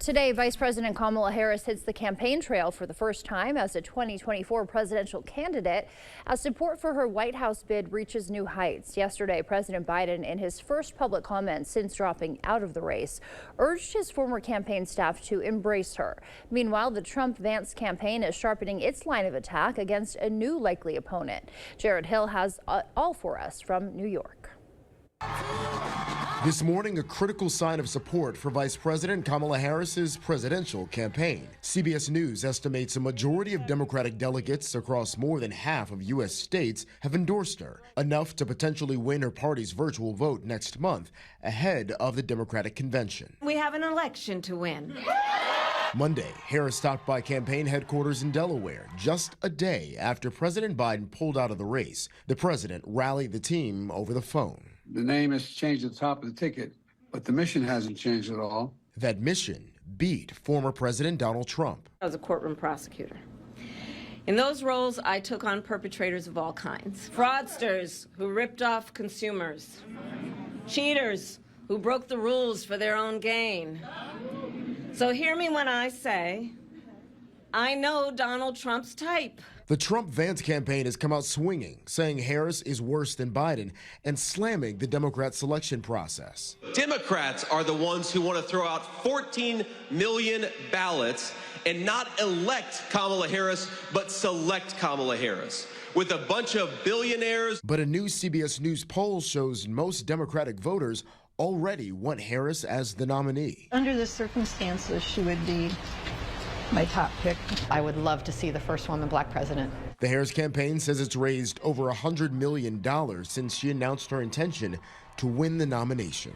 Today, Vice President Kamala Harris hits the campaign trail for the first time as a 2024 presidential candidate as support for her White House bid reaches new heights. Yesterday, President Biden, in his first public comments since dropping out of the race, urged his former campaign staff to embrace her. Meanwhile, the Trump-Vance campaign is sharpening its line of attack against a new likely opponent. Jared Hill has all for us from New York. This morning, a critical sign of support for Vice President Kamala Harris's presidential campaign. CBS News estimates a majority of Democratic delegates across more than half of U.S. states have endorsed her, enough to potentially win her party's virtual vote next month, ahead of the Democratic convention. We have an election to win. Monday, Harris stopped by campaign headquarters in Delaware just a day after President Biden pulled out of the race. The president rallied the team over the phone. The name has changed at the top of the ticket, but the mission hasn't changed at all. That mission beat former President Donald Trump. I was a courtroom prosecutor. In those roles, I took on perpetrators of all kinds. Fraudsters who ripped off consumers. Cheaters who broke the rules for their own gain. So hear me when I say, I know Donald Trump's type. The Trump-Vance campaign has come out swinging, saying Harris is worse than Biden and slamming the Democrat selection process. Democrats are the ones who want to throw out 14 million ballots and not elect Kamala Harris, but select Kamala Harris with a bunch of billionaires. But a new CBS News poll shows most Democratic voters already want Harris as the nominee. Under the circumstances, she would be my top pick. I would love to see the first woman black president. The Harris campaign says it's raised over $100 million since she announced her intention to win the nomination.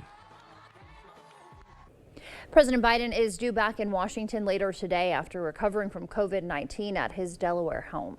President Biden is due back in Washington later today after recovering from COVID-19 at his Delaware home.